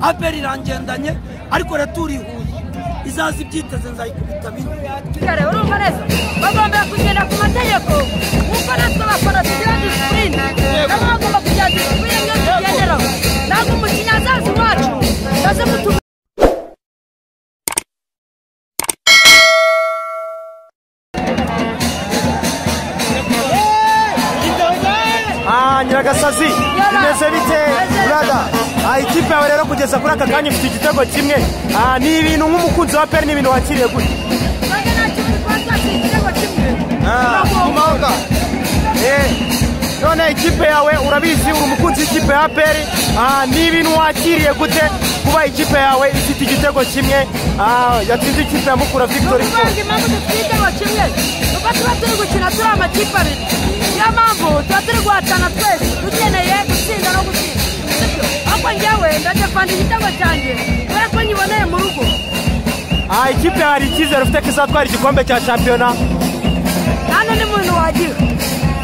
APR irangendanye ariko raturihuye izaza ibyiteze nzayikubita bine kare urumva neza bagomba kugenda ku mategeko uko natwe bakora tugira discipline nabo bagomba kugira discipline yo kugenderaho ntabwo umukinnyi azaza iwacu baze mutu Nyiragasazi imeze bite brother ikipe yawe rero kugeza kuri aka kanya ifite igitego kimwe ni ibintu nk'umukunzi wa APR ni ibintu wakiriye gute none ikipe yawe urabizi uri umukunzi w'ikipe ya APR ni ibintu wakiriye gute kuba ikipe yawe ifite igitego kimwe yatsinze ikipe ya Mukura Victory tuba turi gukina turi amakipe abiri niyo mpamvu tuba turi guhatana twese dukeneye gutsinda no gutsinda ariko njyewe ndadefanda igitego cyanjye kubera ko nyiboneye mu rugo ikipe hari icyizere ufite ko izatwara igikombe cya shampiyona hano ni muntu wagira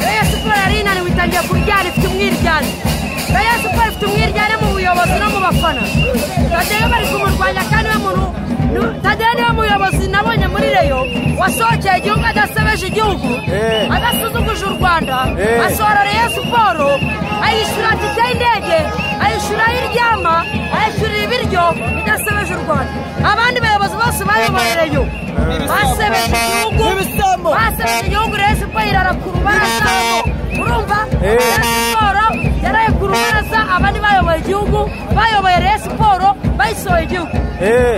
Rayon Sport yari inaniwe itangiye kuryana ifite umwiryane Rayon Sport ifite umwiryane mu buyobozi no mu bafana Tadeyo bari kumurwanya kandi we muntu Tadeyo niwe muyobozi nabonye muri Rayon wasohokeye igihugu adasebeje igihugu agasuzuguje u Rwanda asohora Rayon Sport ayishyura tike y'indege ayishyura iryama ayishyurira ibiryo bidasebeje u Rwanda abandi bayobozi bose bayoboye Rayon basebeje igihugu Rayon Sport irarakurubaraza urumva Rayon Sport yaraye kurubaraza abandi bayoboye igihugu bayoboye Rayon Sport bayisohoye igihugu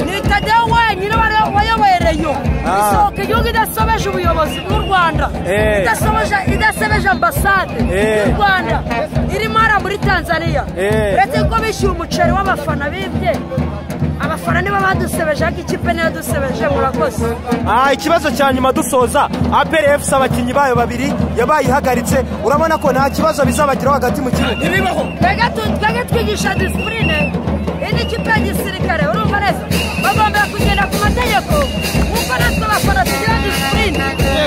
ni Tadeyo wenyine wayoboye Rayon isohoka igihugu idasobeje ubuyobozi bw'u Rwanda idasebeje ambasade y'u Rwanda irimo hara muri Tanzania uretse ko bishyura umuceri w'abafana bibye abafana nibo badusebeje ariko ikipe niyo dusebeje murakoze ikibazo cya nyuma dusoza APR FC abakinnyi bayo babiri yabaye ihagaritse urabona ko nta kibazo bizabagiraho hagati mu kibuga twebwe twigisha discipline iyi kipe ya gisirikare urumva neza bagomba kugenda ku mategeko kuko natwe bakora tugira discipline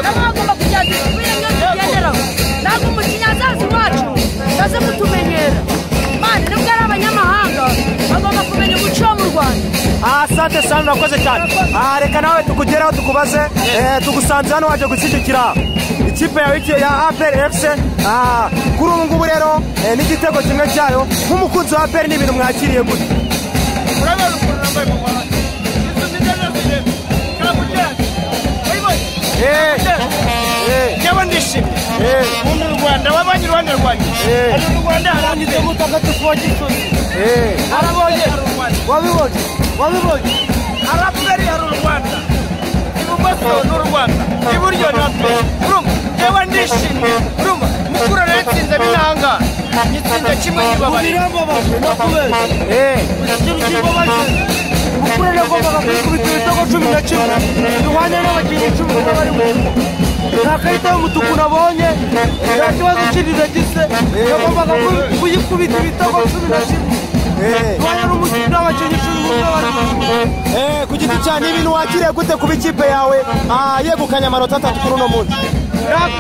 nabo bagomba kugira discipline yo kugenderaho ntabwo umukinnyi azaza iwacu baze mutumenyera mani nubwo ari abanyamahanga bagomba kumenya umuco wo mu Rwanda asante sana urakoze cyane reka nawe tukugeraho tukubaze tugusanze hano waje gushyigikira ikipe yawe ya APR FC kuri ubu ngubu rero n'igitego kimwe cyayo nk'umukunzi wa APR ni ibintu mwakiriye gute yewe ndishimye ubundi u Rwanda wabanye iruhande rwanjye ari u Rwanda harangije mutagatifu wa Gisozi arabonye wabibonye araperi hari u Rwanda ibumoso n'u Rwanda iburyo natwe urumva yewe ndishimye urumva Mukura yatsinze binanga gitsinze kimwe kibabaye birababaje no kubera Mukura yagombaga kwikubita ibitego 11 duhanye n'abakinnyi 10 bari mu nta karita y'umutuku nabonye nta kibazo kirire gise yagombaga kuyikubita ibitego 11 duhanye n'abakinnyi 10 bari mu ku giti cyane ibintu wakiriye gute kuba ikipe yawe yegukanye amanota 3 kuri uno munsi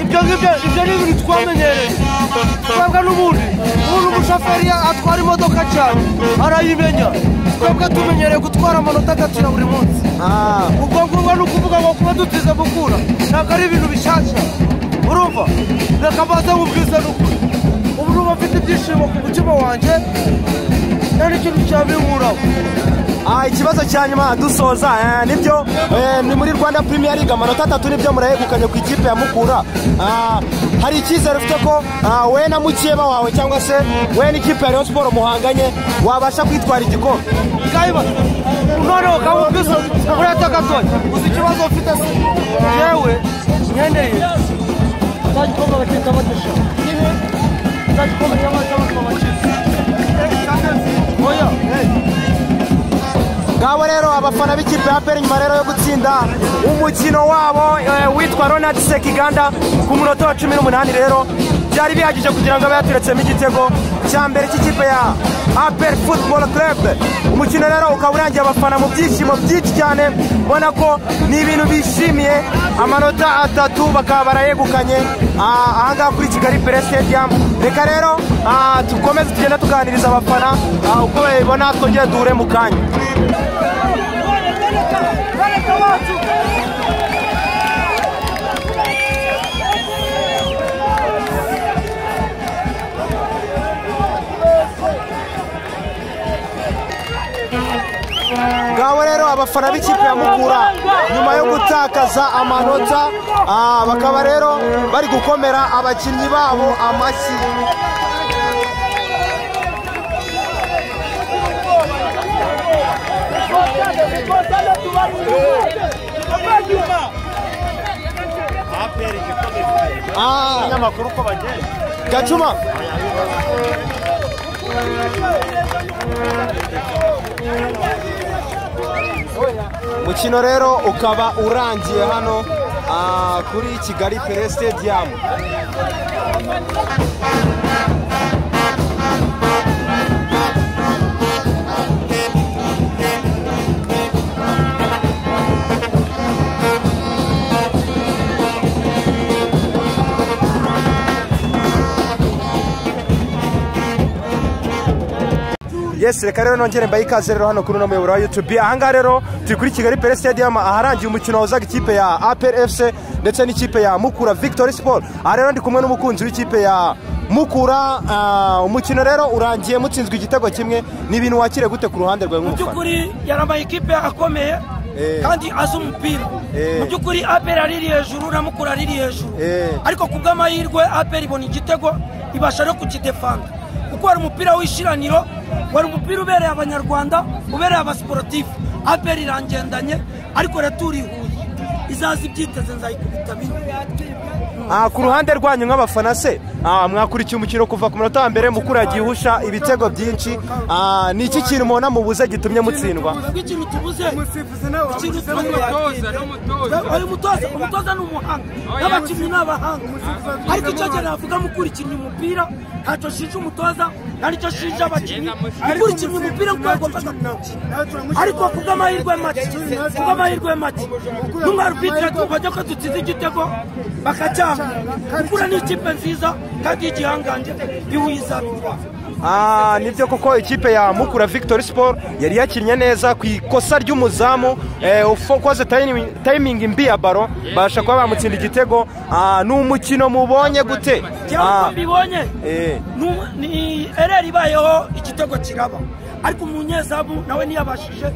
ibyo ni ibintu twamenyereye twebwe n'ubundi umushoferi atwara imodoka cyane arayimenya twebwe tumenyereye gutwara amanota 3 ya buri munsi ubwo ngubwo ni ukuvuga ngo kuba dutize Mukura ntabwo ari ibintu bishyashya urumva reka mbaze mubwize n'ukuri ubu n'ubu mfite ibyishimo ku mutima wanjye nta n'ikintu cyabinkuraho ikibazo cya nyuma dusoza nibyo ni muri Rwanda Premier League amanota 3 nibyo murayegukanye ku ikipe ya Mukura hari icyizere ufite ko we na mukeba wawe cyangwa se we n'ikipe ya Rayon Sport muhanganye wabasha kwitwara igikombe kayiba noneho kamubwiza ureta gatoya uzi ikibazo ufite se yewe nkeneye nzagikombe bakita badesha nzagikombe oya ngabo rero abafana b'ikipe ya APR nyuma rero yo gutsinda umukino wabo witwa Ronald Sekiganda ku munota wa 18 rero byari bihagije kugira ngo abe yateretsemo igitego cya mbere cy'ikipe ya APR Football Club. Umukino rero ukaba urangiye abafana mu byishimo byinshi cyane, ubona ko ni ibintu bishimiye, amanota 3 bakaba barayegukanye ahangaha kuri Kigali Pele Stadium. Reka rero tukomeze tugenda tuganiriza abafana uko babibona, twongere duhure mu kanya. Ngaho rero abafana b'ikipe ya Mukura nyuma yo gutakaza amanota bakaba rero bari gukomera abakinnyi babo amashyi. Nyamakuru ko bagenda Gacuma umukino rero ukaba urangiye hano kuri Kigali Pele Stadium. Yes, reka rero nongere mbaye ikaze rero hano kuri uno muyoboro wa YouTube. Ahangaha rero turi kuri Kigali Pele Stadium aharangiye umukino wazaga ikipe ya APR FC ndetse n'ikipe ya Mukura Victory Sport. Aha rero ndi kumwe n'umukunzi w'ikipe ya Mukura. Umukino rero urangiye mutsinzwe igitego kimwe. Ni ibintu wakire gute ku ruhande rwawe nk'umufana? Mu by'ukuri yarambaye ikipe akomeye kandi azi umupira. Mu by'ukuri APR ariri hejuru na Mukura ariri hejuru, ariko ku bw'amahirwe APR ibona igitego ibasha no kukidefanda kuko wari umupira w'ishiraniro, wari umupira ubereye abanyarwanda, ubereye abasiporutifu. APR irangendanye ariko raturihuye, izazi ibyiteze nzayikubita bine. Ku ruhande rwanyu nk'abafana se mwakurikiye umukino kuva ku munota wa mbere, Mukura yagiye ihusha ibitego byinshi. Ni iki kintu mubona mubuze gitumye mutsindwa? Ikintu tubuze umutoza ni umuhanga n'abakinnyi ni abahanga, ariko icyo gihe navuga mukurikiye umupira ntacyo shinja umutoza nicyo shinja abakinnyi. Mukurikiye umupira kuko yagombaga gukina, ariko ku bw'amahirwe make n'umwarubitire tubajya ko dutsinze igitego bakacyanga. Mukura ni ikipe nziza kandi y'igihangange biwiza. Nibyo koko ikipe ya Mukura Victory Sport yari yakinnye neza ku ikosa ry'umuzamu ukoze timing mbi ya baro basha kuba bamutsinda igitego. Ni umukino mubonye gute? Mbibonye ni ereri ibayeho igitego kiraba, ariko umunyezamu nawe ntiyabashije,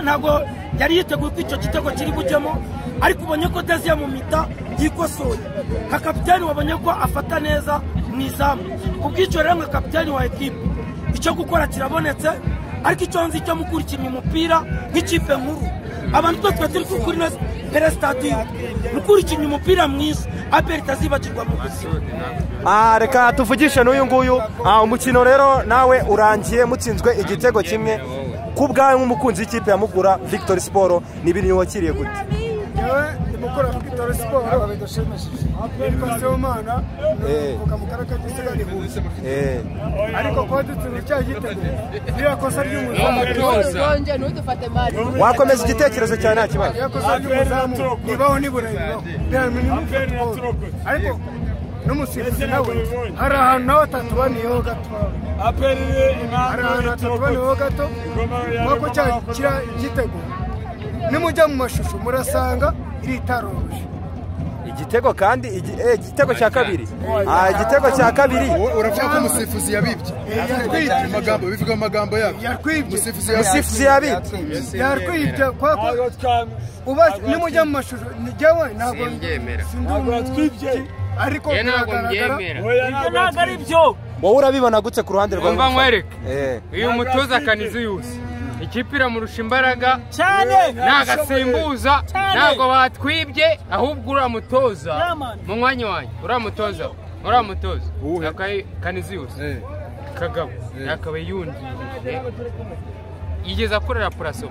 ntabwo yari yiteguye ko icyo gitego kiri bujyemo, ariko ubonye ko Desiya mu mita yikosoye. Nka kapitani wabonye ko afata neza mu izamu. Ubw'icyo rero nka kapitani wa ekipe icyo gukora kirabonetse, ariko icyo nzi cyo mukurikira umupira nk'ikipe nkuru, abantu twese turi kuri Pele Stadium mukurikira umupira mwiza, APR itazibagirwa mu buzima. Reka tuvugishe n'uyu nguyu. Umukino rero nawe urangiye mutsinzwe igitego kimwe. Ku bwawe nk'umukunzi w'ikipe ya Mukura Victory Sport ni ibintu wakiriye gute? Mukura Victory Sport bidashimishije. APR Seomana kuvuga mu karaka gisigari huze. Ariko kwa dutsinze cya gitego bira kosa ry'umuzamu. Wakomeza igitekerezo cyane nta kibazo. Yakosa ry'umuzamu nibaho niburayibaho. Ariko n'umusifuzi nawe hari ahantu nawe atatubaniyeho gato. Hari ahantu atatubaniyeho gato kuko cyakira igitego nimujya mu mashusho murasanga iritaroroje igitego kandi igitego cya kabiri. Igitego cya kabiri uravuga ko umusifuzi yabibye amagambo bivuga amagambo yabo umusifuzi yabibye yarwibye kwa uba nimujya mu mashusho njyewe ntabwo twibye, ariko ntabwo ari byo. wowe urabibona gutse ku ruhande rwawe? Umva nkwereke uyu mutoza Kaniziyusi ikipe iramurusha imbaraga cyane, ntagasimbuza, ntabwo batwibye, ahubwo uramutoza mu mwanya wanjye, uramutoza Kaniziyusi Kagabo yakaba yungiye yigeze akorera puraso.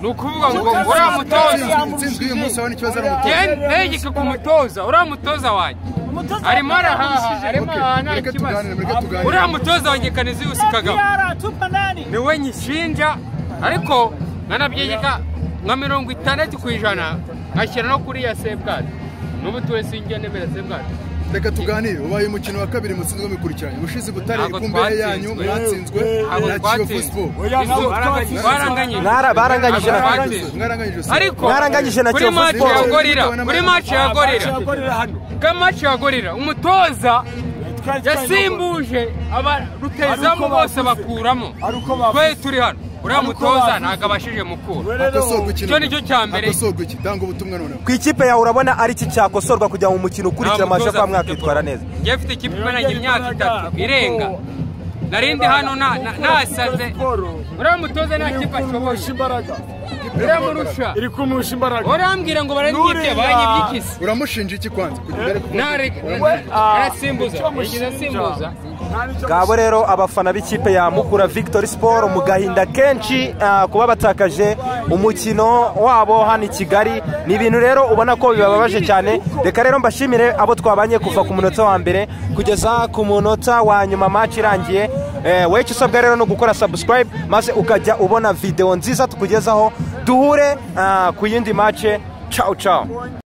Ni ukuvuga ngo uramutoza uyu munsi abona ikibazo ari umutoza ku mutoza, uramutoza wanjye arimo arahaha arimo nta kibazo uriya mutoza wanjye Kaniziyusi Kagabo niwe nyishinja ariko nanabyegeka nka 60% ashyira no kuri ya Sebwadi n'ubu tuwe sinjye nemera Sebwadi. Reka tuganire ubaye umukino wa kabiri mutsinzwe mikurikiranye ubushize Butare ikumbe yanyu mwatsinzwe na Kiyovu Sport baranganyije na Kiyovu Sport kuri match ya Gorira kama match ya Gorira umutoza yasimbuje aba rutezamo bose bakuramo twe turi hano uriya mutoza ntabwo abashije mukura cyo nicyo cya mbere ku ikipe yawe urabona ari iki cyakosorwa kugira ngo umukino ukurikira amasha kwa mwakitwara neza. Ngiye mfite ikipe imenanye imyaka 3 irenga narindi hano nasaze uriya mutoza nta kipe ashoboye uramurusha iri kumusha imbaraga urambwira ngo barangibye banyibyikisi uramushinja iki kwanza arasimbuza asimbuza Ngabo rero abafana b'ikipe ya Mukura Victory Sport mu gahinda kenshi kuba batakaje umukino wabo hano i Kigali ni ibintu rero ubona ko bibabaje cyane. Reka rero mbashimire abo twabanye kuva ku munota wa mbere kugeza ku munota wa nyuma match irangiye. Wewe usabwa rero no gukora subscribe maze ukajya ubona video nziza tukugezaho duhure ku yindi match. Ciao ciao.